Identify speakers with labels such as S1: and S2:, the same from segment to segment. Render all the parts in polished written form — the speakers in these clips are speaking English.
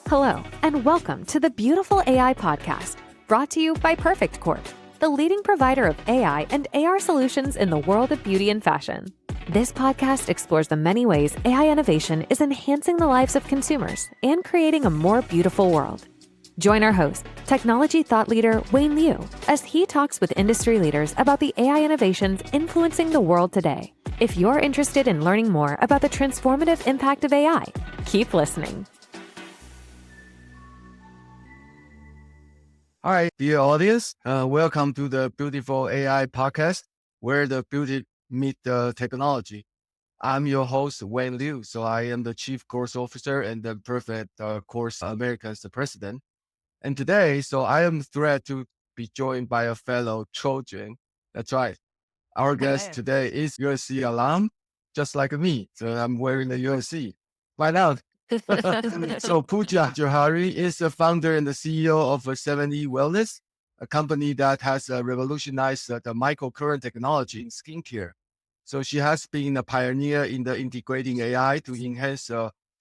S1: Hello, and welcome to the Beautiful AI Podcast, brought to you by Perfect Corp, the leading provider of AI and AR solutions in the world of beauty and fashion. This podcast explores the many ways AI innovation is enhancing the lives of consumers and creating a more beautiful world. Join our host, technology thought leader Wayne Liu, as he talks with industry leaders about the AI innovations influencing the world today. If you're interested in learning more about the transformative impact of AI, keep listening.
S2: All right, dear audience, welcome to the Beautiful AI Podcast, where the beauty meet the technology. I'm your host, Wayne Liu. So I am the Chief Course Officer and the Perfect Course America's president. And today, I am thrilled to be joined by a fellow Trojan. That's right. Our guest today is USC alum, just like me. So I'm wearing the USC. Why not? So Pooja Johari is the founder and the CEO of 7E Wellness, a company that has revolutionized the microcurrent technology in skincare. So she has been a pioneer in the integrating AI to enhance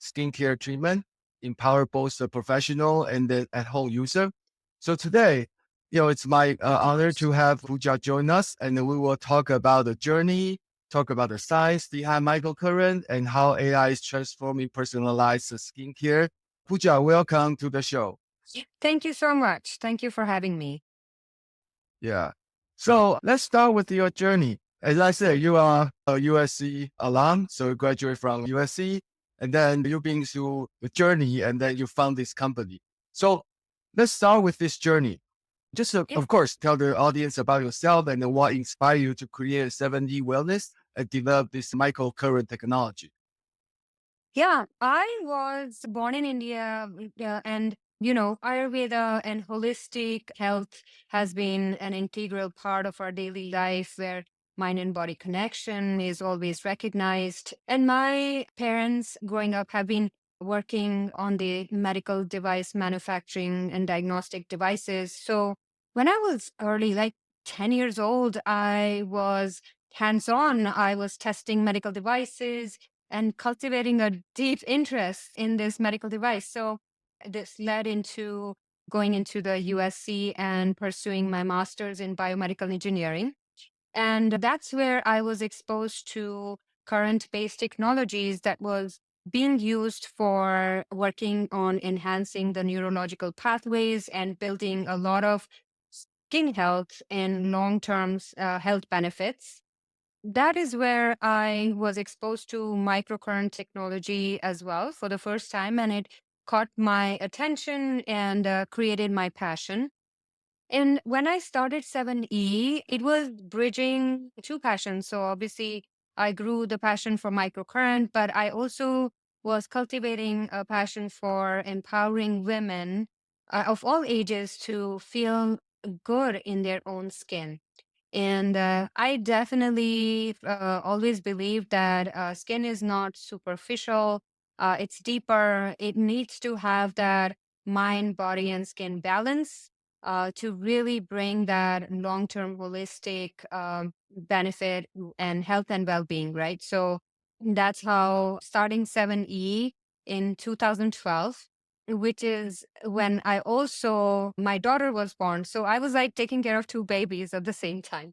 S2: skincare treatment, empower both the professional and the at-home user. So today, it's my honor to have Pooja join us, and we will talk about the journey, talk about the science behind microcurrent and how AI is transforming personalized skincare. Pooja, welcome to the show.
S3: Thank you so much. Thank you for having me.
S2: Yeah. So let's start with your journey. As I said, you are a USC alum, so you graduate from USC, and then you've been through the journey, and then you found this company. So let's start with this journey. Just, of course, tell the audience about yourself and what inspired you to create 7D Wellness and develop this microcurrent technology.
S3: Yeah, I was born in India, and Ayurveda and holistic health has been an integral part of our daily life where mind and body connection is always recognized. And my parents growing up have been working on the medical device manufacturing and diagnostic devices. So when I was early, like 10 years old, I was hands-on. I was testing medical devices and cultivating a deep interest in this medical device. So this led into going into the USC and pursuing my master's in biomedical engineering. And that's where I was exposed to current-based technologies that was being used for working on enhancing the neurological pathways and building a lot of skin health and long-term health benefits. That is where I was exposed to microcurrent technology as well for the first time, and it caught my attention and created my passion. And when I started 7E, it was bridging two passions. So obviously, I grew the passion for microcurrent, but I also was cultivating a passion for empowering women of all ages to feel good in their own skin. And I definitely always believe that skin is not superficial. It's deeper. It needs to have that mind, body, and skin balance to really bring that long-term holistic benefit and health and well-being, right? So that's how starting 7E in 2012, which is when my daughter was born. So I was like taking care of two babies at the same time.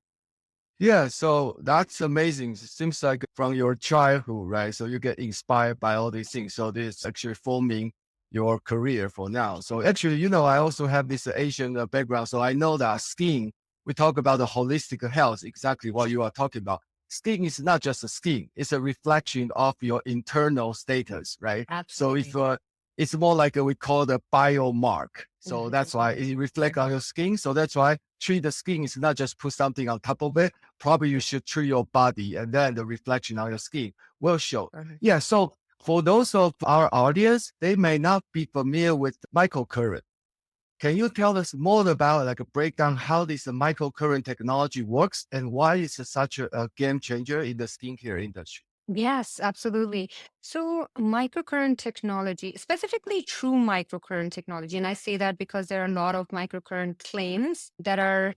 S2: Yeah, so that's amazing. It seems like from your childhood, right? So you get inspired by all these things. So this is actually forming your career for now. So actually, I also have this Asian background. So I know that skin, we talk about the holistic health, exactly what you are talking about. Skin is not just a skin, it's a reflection of your internal status, right?
S3: Absolutely.
S2: So if it's more like we call the biomark. So that's why it reflects on your skin. So that's why treat the skin is not just put something on top of it. Probably you should treat your body, and then the reflection on your skin will show. Yeah. So for those of our audience, they may not be familiar with microcurrent. Can you tell us more about like a breakdown how this microcurrent technology works and why it's such a game changer in the skincare industry?
S3: Yes, absolutely. So, microcurrent technology, specifically true microcurrent technology, and I say that because there are a lot of microcurrent claims that are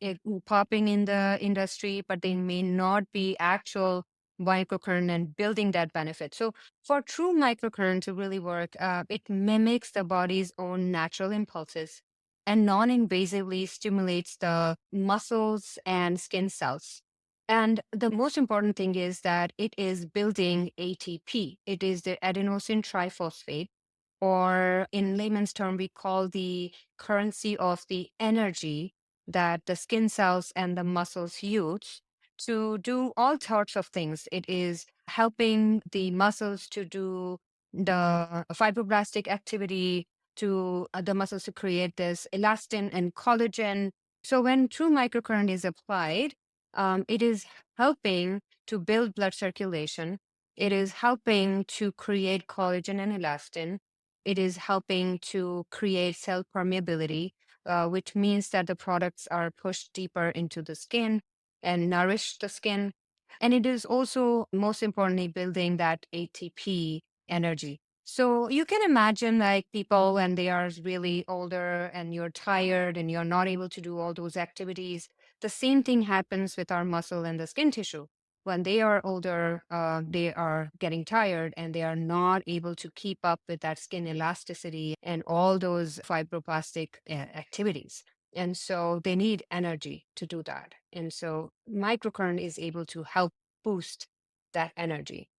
S3: popping in the industry, but they may not be actual microcurrent and building that benefit. So for true microcurrent to really work, it mimics the body's own natural impulses and non-invasively stimulates the muscles and skin cells. And the most important thing is that it is building ATP. It is the adenosine triphosphate, or in layman's term, we call the currency of the energy that the skin cells and the muscles use to do all sorts of things. It is helping the muscles to do the fibroblastic activity, to the muscles to create this elastin and collagen. So when true microcurrent is applied, it is helping to build blood circulation. It is helping to create collagen and elastin. It is helping to create cell permeability, which means that the products are pushed deeper into the skin and nourish the skin. And it is also, most importantly, building that ATP energy. So you can imagine like people when they are really older and you're tired and you're not able to do all those activities. The same thing happens with our muscle and the skin tissue. When they are older, they are getting tired and they are not able to keep up with that skin elasticity and all those fibroblastic activities. And so they need energy to do that. And so microcurrent is able to help boost that energy.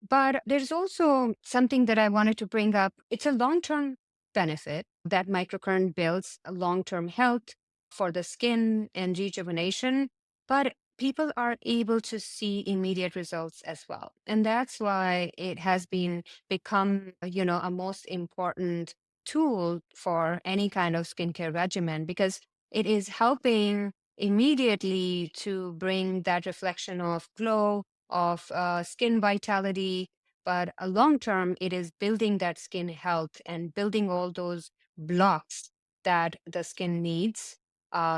S3: But there's also something that I wanted to bring up. It's a long term benefit that microcurrent builds a long term health for the skin and rejuvenation. But people are able to see immediate results as well. And that's why it has been become, a most important tool for any kind of skincare regimen because it is helping immediately to bring that reflection of glow of skin vitality, but long term, it is building that skin health and building all those blocks that the skin needs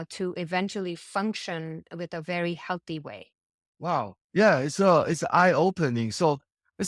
S3: to eventually function with a very healthy way.
S2: Wow. Yeah, it's eye opening. So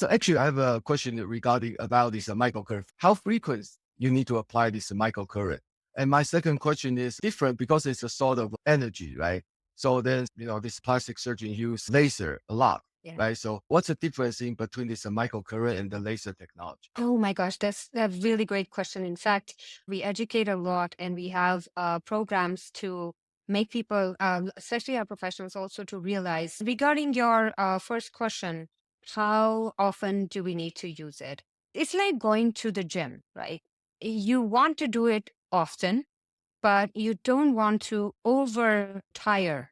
S2: actually I have a question regarding about this microcurrent. How frequent you need to apply this microcurrent? And my second question is different because it's a sort of energy, right? So then, this plastic surgeon use laser a lot,
S3: Yeah.
S2: right? So what's the difference in between this microcurrent and the laser technology?
S3: Oh my gosh, that's a really great question. In fact, we educate a lot and we have programs to make people, especially our professionals, also to realize regarding your first question, how often do we need to use it? It's like going to the gym, right? You want to do it often, but you don't want to overtire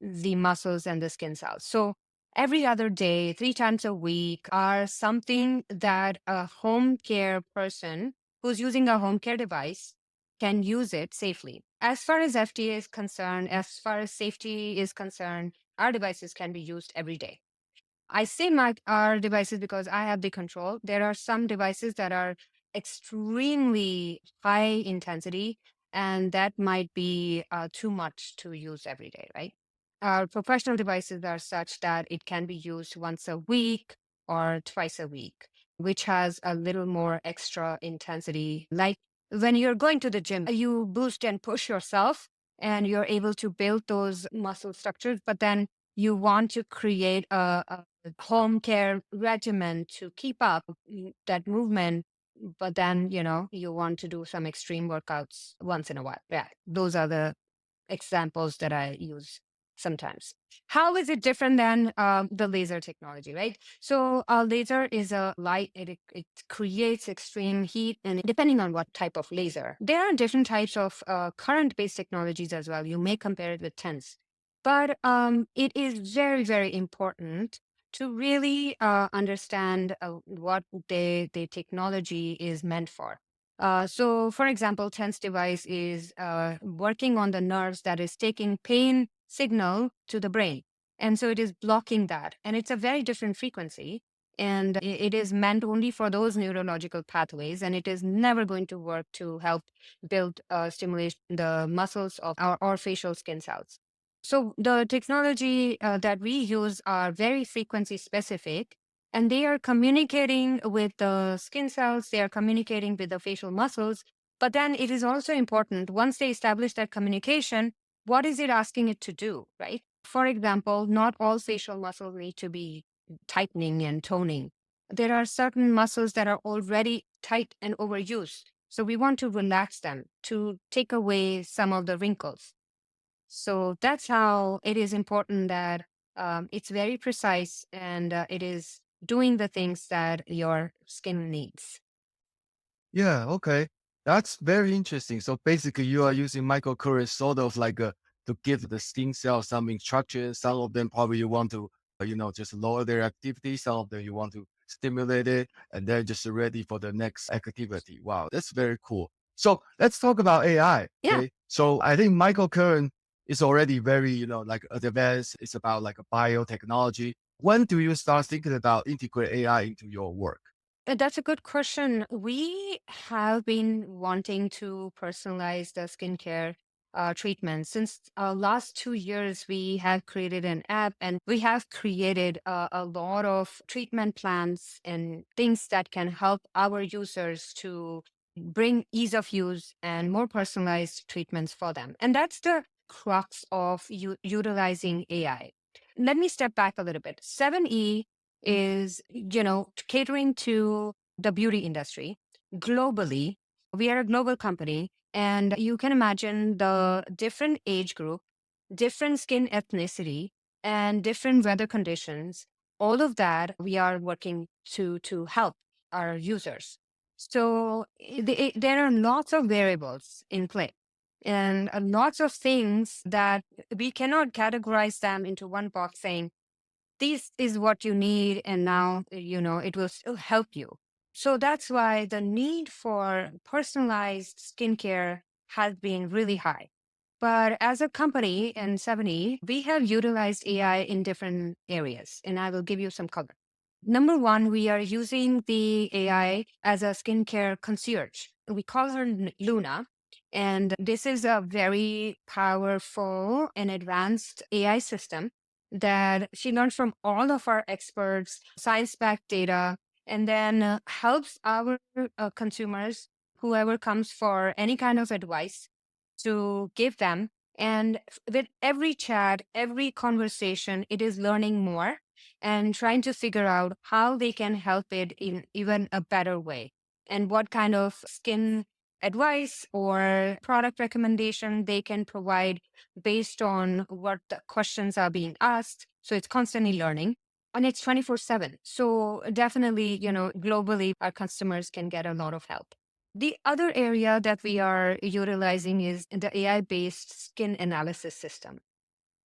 S3: the muscles and the skin cells. So every other day, 3 times a week are something that a home care person who's using a home care device can use it safely. As far as FDA is concerned, as far as safety is concerned, our devices can be used every day. I say our devices because I have the control. There are some devices that are extremely high intensity, and that might be too much to use every day, right? Our professional devices are such that it can be used once a week or twice a week, which has a little more extra intensity. Like when you're going to the gym, you boost and push yourself and you're able to build those muscle structures, but then you want to create a home care regimen to keep up that movement, but then, you want to do some extreme workouts once in a while. Yeah, those are the examples that I use sometimes. How is it different than the laser technology, right? So a laser is a light, it creates extreme heat, and depending on what type of laser, there are different types of current-based technologies as well. You may compare it with TENS. But it is very, very important to really understand what the technology is meant for. So, for example, TENS device is working on the nerves that is taking pain signal to the brain. And so it is blocking that. And it's a very different frequency. And it is meant only for those neurological pathways. And it is never going to work to help build, stimulate the muscles of our facial skin cells. So the technology that we use are very frequency specific, and they are communicating with the skin cells, they are communicating with the facial muscles. But then it is also important, once they establish that communication, what is it asking it to do, right? For example, not all facial muscles need to be tightening and toning. There are certain muscles that are already tight and overused. So we want to relax them to take away some of the wrinkles. So that's how it is important that it's very precise and it is doing the things that your skin needs.
S2: Yeah, okay. That's very interesting. So basically you are using microcurrent sort of like to give the skin cells some instructions. Some of them probably you want to, just lower their activity. Some of them you want to stimulate it and then just ready for the next activity. Wow, that's very cool. So let's talk about AI.
S3: Yeah.
S2: Okay. So I think microcurrent is already very, like advanced. It's about like a biotechnology. When do you start thinking about integrate AI into your work?
S3: That's a good question. We have been wanting to personalize the skincare treatment. Since last 2 years, we have created an app and we have created a lot of treatment plans and things that can help our users to bring ease of use and more personalized treatments for them. And that's the crux of utilizing AI. Let me step back a little bit. 7E is, catering to the beauty industry globally. We are a global company, and you can imagine the different age group, different skin ethnicity, and different weather conditions. All of that we are working to help our users. So there are lots of variables in play and lots of things that we cannot categorize them into one box saying this is what you need and now it will still help you. So that's why the need for personalized skincare has been really high. But as a company in 70, we have utilized AI in different areas, and I will give you some color. Number one, we are using the AI as a skincare concierge. We call her Luna. And this is a very powerful and advanced AI system that she learns from all of our experts, science backed data, and then helps our consumers, whoever comes for any kind of advice, to give them. And with every chat, every conversation, it is learning more and trying to figure out how they can help it in even a better way and what kind of skin advice or product recommendation they can provide based on what the questions are being asked. So it's constantly learning and it's 24/7. So definitely, globally, our customers can get a lot of help. The other area that we are utilizing is the AI based skin analysis system.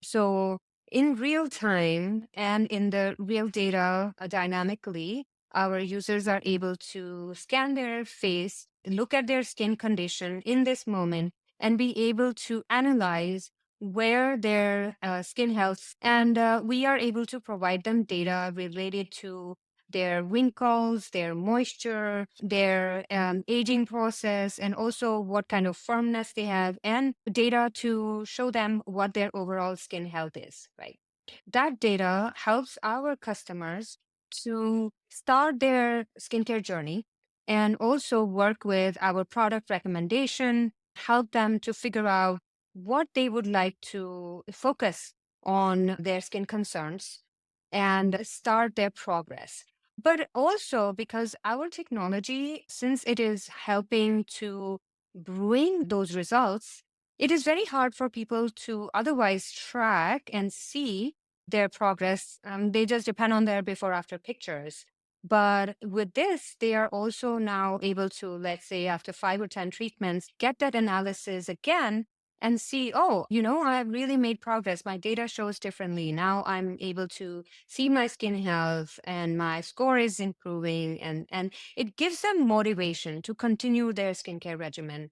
S3: So, in real time and in the real data dynamically, our users are able to scan their face, look at their skin condition in this moment, and be able to analyze where their skin health. And we are able to provide them data related to their wrinkles, their moisture, their aging process, and also what kind of firmness they have, and data to show them what their overall skin health is, right? That data helps our customers to start their skincare journey and also work with our product recommendation, help them to figure out what they would like to focus on their skin concerns and start their progress. But also because our technology, since it is helping to bring those results, it is very hard for people to otherwise track and see their progress. They just depend on their before after pictures. But with this, they are also now able to, let's say, after 5 or 10 treatments, get that analysis again and see, oh, I've really made progress. My data shows differently. Now I'm able to see my skin health and my score is improving. And it gives them motivation to continue their skincare regimen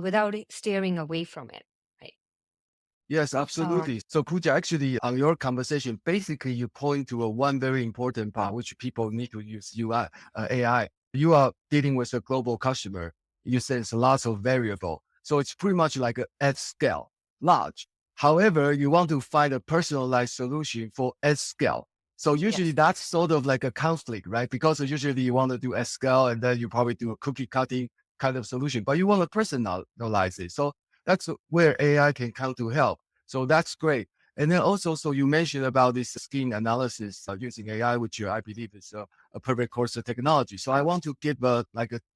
S3: without steering away from it. Right.
S2: Yes, absolutely. So Pooja, actually on your conversation, basically you point to a one very important part, which people need to use UI, AI. You are dealing with a global customer. You sense lots of variable. So it's pretty much like a at scale, large. However, you want to find a personalized solution for at scale. So usually
S3: Yes.
S2: that's sort of like a conflict, right? Because usually you want to do at scale and then you probably do a cookie cutting kind of solution, but you want to personalize it. So that's where AI can come to help. So that's great. And then also, so you mentioned about this skin analysis using AI, which I believe is a perfect course of technology. So I want to give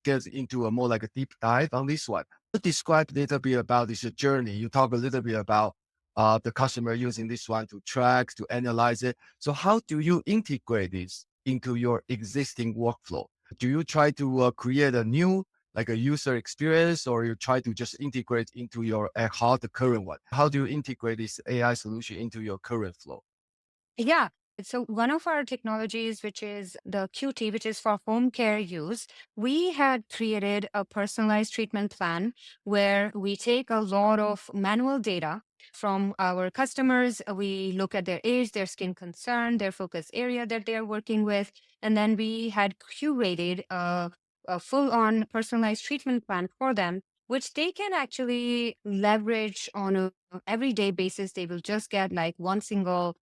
S2: get into a more like a deep dive on this one. Describe a little bit about this journey. You talk a little bit about the customer using this one to track, to analyze it. So how do you integrate this into your existing workflow? Do you try to create a new like a user experience, or you try to just integrate into your the current one? How do you integrate this AI solution into your current flow?
S3: Yeah. So one of our technologies, which is the QT, which is for home care use, we had created a personalized treatment plan where we take a lot of manual data from our customers. We look at their age, their skin concern, their focus area that they're working with. And then we had curated a full-on personalized treatment plan for them, which they can actually leverage on a everyday basis. They will just get like one single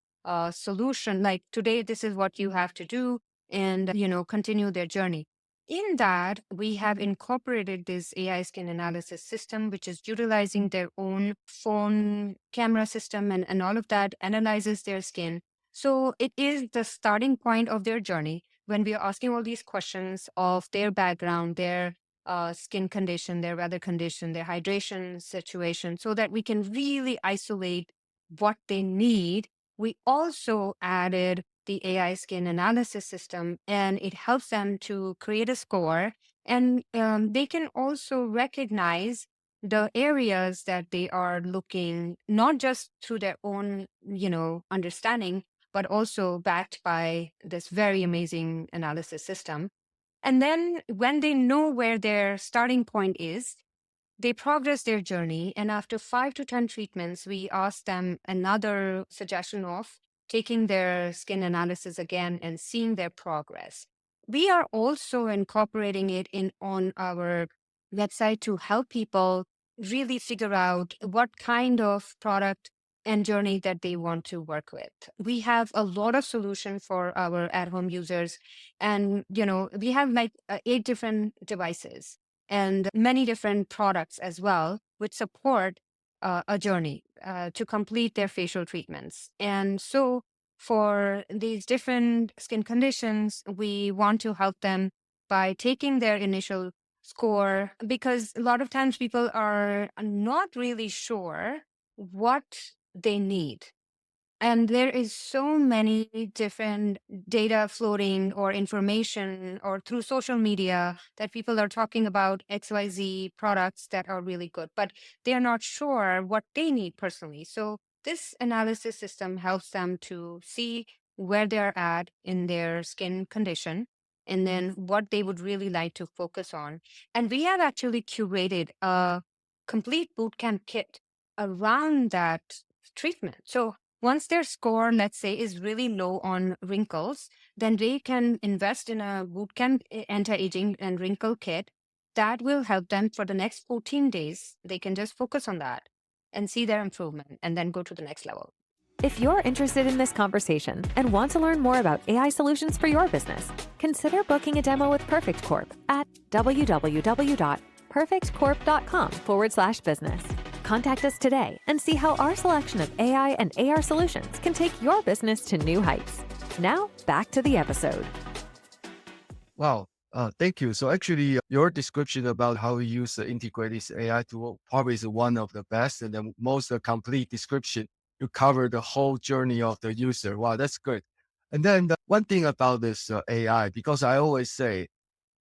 S3: solution, like today this is what you have to do, and continue their journey. In that, we have incorporated this AI skin analysis system, which is utilizing their own phone camera system, and all of that analyzes their skin. So it is the starting point of their journey when we are asking all these questions of their background, their skin condition, their weather condition, their hydration situation, so that we can really isolate what they need. We also added the AI skin analysis system, and it helps them to create a score. And they can also recognize the areas that they are looking, not just through their own, understanding, but also backed by this very amazing analysis system. And then when they know where their starting point is, they progress their journey, and after 5 to 10 treatments, we ask them another suggestion of taking their skin analysis again and seeing their progress. We are also incorporating it in on our website to help people really figure out what kind of product and journey that they want to work with. We have a lot of solutions for our at-home users, and we have like 8 different devices and many different products as well, which support a journey to complete their facial treatments. And so, for these different skin conditions, we want to help them by taking their initial score, because a lot of times people are not really sure what they need, and there is so many different data floating or information or through social media that people are talking about XYZ products that are really good, but they are not sure what they need personally. So this analysis system helps them to see where they're at in their skin condition and then what they would really like to focus on. And we have actually curated a complete bootcamp kit around that treatment. So once their score, let's say, is really low on wrinkles, then they can invest in a bootcamp anti-aging and wrinkle kit that will help them for the next 14 days. They can just focus on that and see their improvement and then go to the next level.
S1: If you're interested in this conversation and want to learn more about AI solutions for your business, consider booking a demo with Perfect Corp at www.perfectcorp.com/business. Contact us today and see how our selection of AI and AR solutions can take your business to new heights. Now, back to the episode.
S2: Wow. Thank you. So actually, your description about how we use the integrated AI tool probably is one of the best and the most complete description. You cover the whole journey of the user. Wow, that's good. And then one thing about this AI, because I always say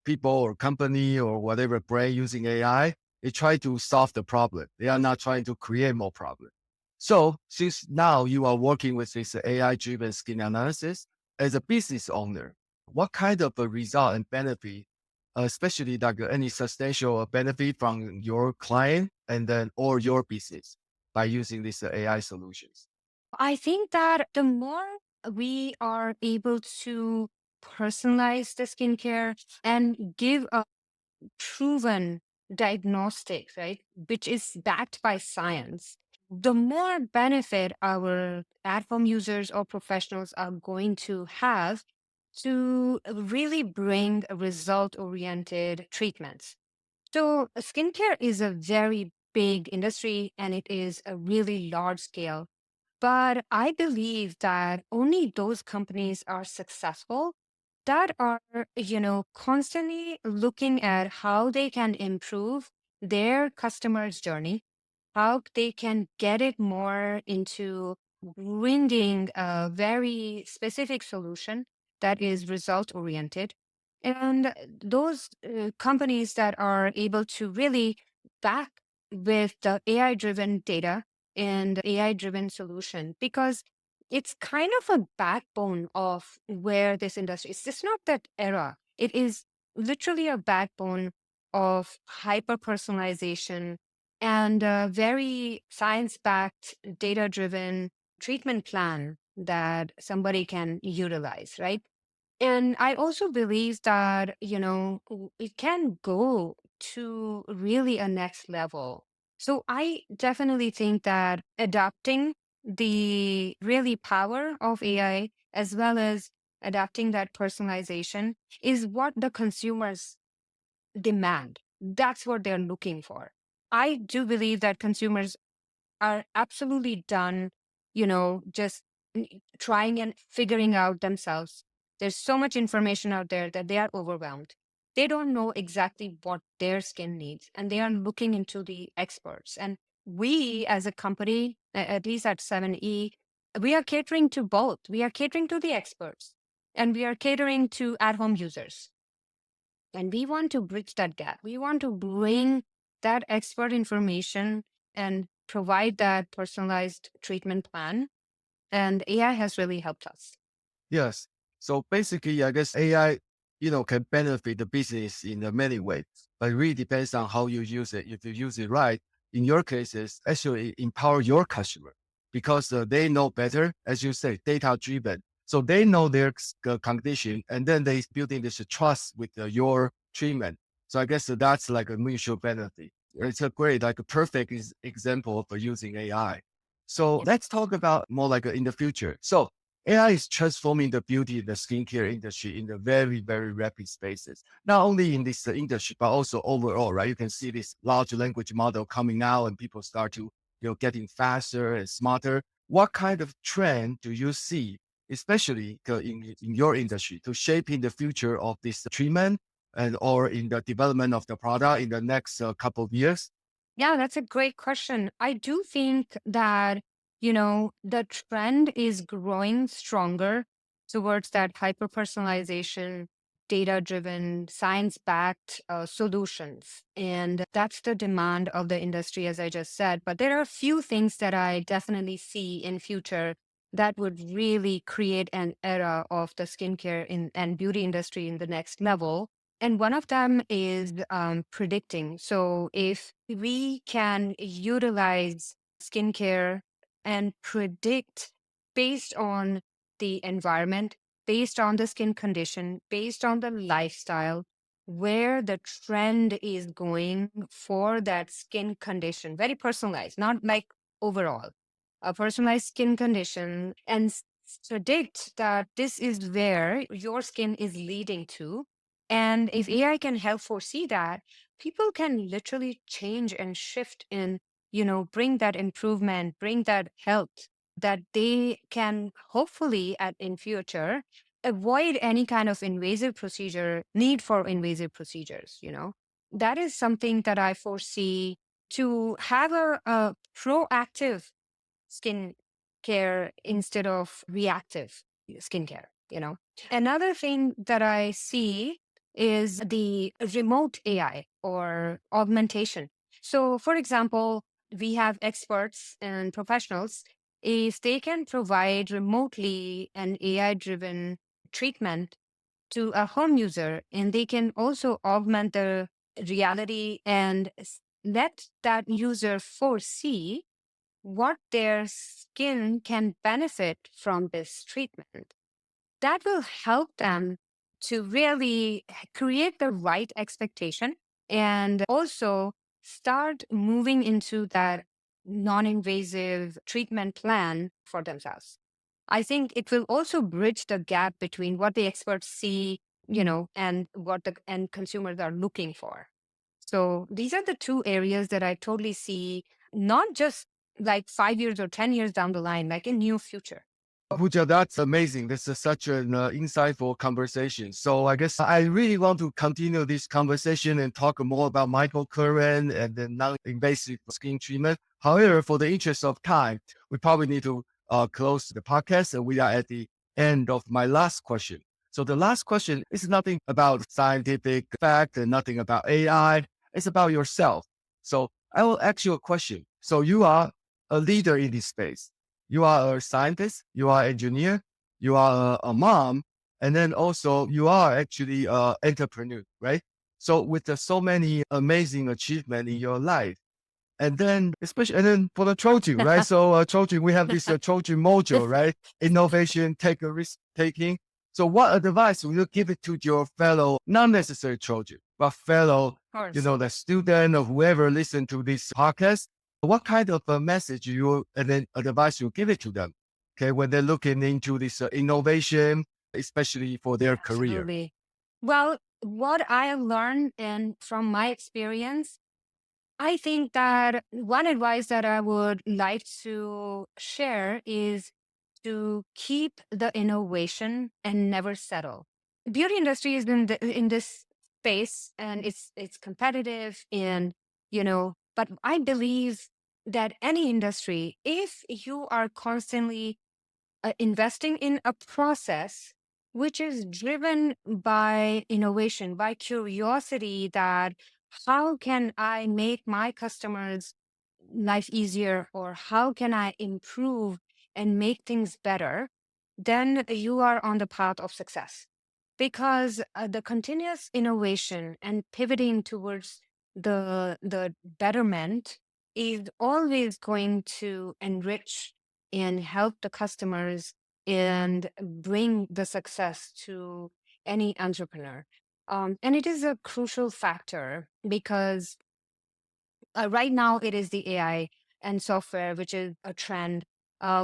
S2: people or company or whatever brand using AI, they try to solve the problem. They are not trying to create more problem. So since now you are working with this AI-driven skin analysis as a business owner, what kind of a result and benefit, especially like any substantial benefit from your client and then or your business by using these AI solutions?
S3: I think that the more we are able to personalize the skincare and give a proven diagnostic, right, which is backed by science, the more benefit our at-home users or professionals are going to have to really bring result-oriented treatments. So skincare is a very big industry, and it is a really large scale. But I believe that only those companies are successful that are, constantly looking at how they can improve their customers' journey, how they can get it more into bringing a very specific solution that is result oriented. And those companies that are able to really back with the AI driven data and AI driven solution, because it's kind of a backbone of where this industry is. It's not that era. It is literally a backbone of hyper personalization and a very science backed, data driven treatment plan that somebody can utilize, right? And I also believe that, it can go to really a next level. So I definitely think that adapting the really power of AI as well as adapting that personalization is what the consumers demand. That's what they're looking for. I do believe that consumers are absolutely done, just trying and figuring out themselves. There's so much information out there that they are overwhelmed. They don't know exactly what their skin needs, and they are looking into the experts. And we, as a company, at least at 7E, we are catering to both. We are catering to the experts, and we are catering to at home users. And we want to bridge that gap. We want to bring that expert information and provide that personalized treatment plan. And AI has really helped us.
S2: Yes. So basically, I guess AI, can benefit the business in many ways, but it really depends on how you use it. If you use it right, in your cases, actually empower your customer because they know better, as you say, data driven. So they know their condition, and then they building this trust with your treatment. So I guess that's like a mutual benefit. It's a great, like a perfect example for using AI. So
S3: Yes.
S2: let's talk about more like in the future. So AI is transforming the beauty and the skincare industry in the very, very rapid spaces. Not only in this industry, but also overall, right? You can see this large language model coming out and people start to, getting faster and smarter. What kind of trend do you see, especially in your industry, to shaping the future of this treatment and or in the development of the product in the next couple of years?
S3: Yeah, that's a great question. I do think that, the trend is growing stronger towards that hyper personalization, data driven, science backed solutions. And that's the demand of the industry, as I just said. But there are a few things that I definitely see in future that would really create an era of the skincare and beauty industry in the next level. And one of them is predicting. So if we can utilize skincare and predict based on the environment, based on the skin condition, based on the lifestyle, where the trend is going for that skin condition, very personalized, not like overall, a personalized skin condition, and predict that this is where your skin is leading to. And if AI can help foresee that, people can literally change and shift in, bring that improvement, bring that health that they can hopefully at in future avoid any kind of invasive procedure, need for invasive procedures. That is something that I foresee to have a proactive skin care instead of reactive skincare. Another thing that I see is the remote AI or augmentation. So, for example, we have experts and professionals. If they can provide remotely an AI driven treatment to a home user, and they can also augment the reality and let that user foresee what their skin can benefit from this treatment, that will help them to really create the right expectation and also start moving into that non invasive treatment plan for themselves. I think it will also bridge the gap between what the experts see, and what the end consumers are looking for. So these are the two areas that I totally see, not just like 5 years or 10 years down the line, like a new future.
S2: Pooja, that's amazing. This is such an insightful conversation. So I guess I really want to continue this conversation and talk more about microcurrent and the non-invasive skin treatment. However, for the interest of time, we probably need to close the podcast, and we are at the end of my last question. So the last question is nothing about scientific fact and nothing about AI. It's about yourself. So I will ask you a question. So you are a leader in this space. You are a scientist, you are an engineer, you are a mom, and then also you are actually an entrepreneur, right? So with so many amazing achievements in your life, and then for the Trojan, right? So Trojan, we have this Trojan module, right? Innovation, take a risk taking. So what advice will you give it to your fellow, not necessarily Trojan, but fellow, the student or whoever listen to this podcast? What kind of a message and then advice you give it to them? Okay, when they're looking into this innovation, especially for their career.
S3: Absolutely. Well, what I have learned and from my experience, I think that one advice that I would like to share is to keep the innovation and never settle. Beauty industry is in this space, and it's competitive, and but I believe that any industry, if you are constantly investing in a process which is driven by innovation, by curiosity, that how can I make my customers' life easier, or how can I improve and make things better, then you are on the path of success. Because the continuous innovation and pivoting towards the betterment is always going to enrich and help the customers and bring the success to any entrepreneur. And it is a crucial factor because right now it is the AI and software, which is a trend,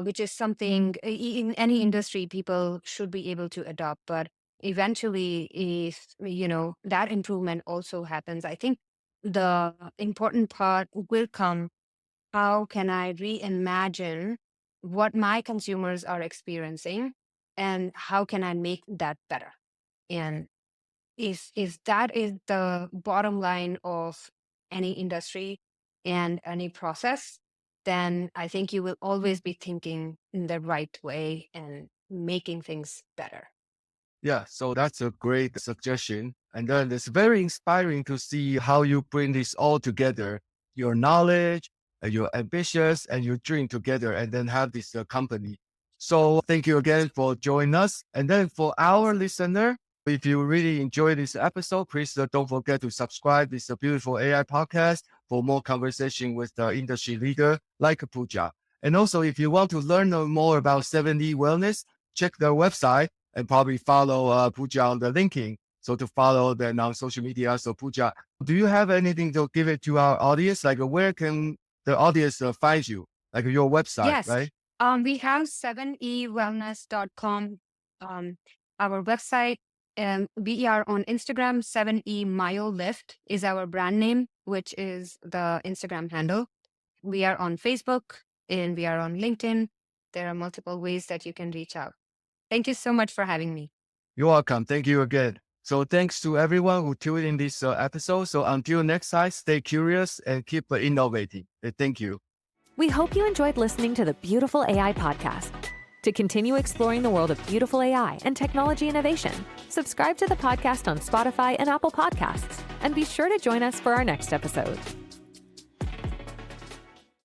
S3: which is something in any industry people should be able to adopt. But eventually, if that improvement also happens, I think the important part will come. How can I reimagine what my consumers are experiencing, and how can I make that better? And if that is the bottom line of any industry and any process, then I think you will always be thinking in the right way and making things better.
S2: Yeah, so that's a great suggestion. And then it's very inspiring to see how you bring this all together, your knowledge, your ambitions, and your dream together, and then have this company. So thank you again for joining us. And then for our listener, if you really enjoyed this episode, please don't forget to subscribe. This beautiful AI podcast for more conversation with the industry leader like Pooja. And also, if you want to learn more about 7E Wellness, check their website and probably follow Pooja on the LinkedIn. So to follow them on social media. So Pooja, do you have anything to give it to our audience? Like where can the audience find you? Like your website,
S3: Yes.
S2: right?
S3: We have 7ewellness.com, our website. We are on Instagram. 7E MyoLift is our brand name, which is the Instagram handle. We are on Facebook and we are on LinkedIn. There are multiple ways that you can reach out. Thank you so much for having me.
S2: You're welcome. Thank you again. So thanks to everyone who tuned in this episode. So until next time, stay curious and keep innovating. Thank you.
S1: We hope you enjoyed listening to the Beautiful AI podcast. To continue exploring the world of beautiful AI and technology innovation, subscribe to the podcast on Spotify and Apple Podcasts, and be sure to join us for our next episode.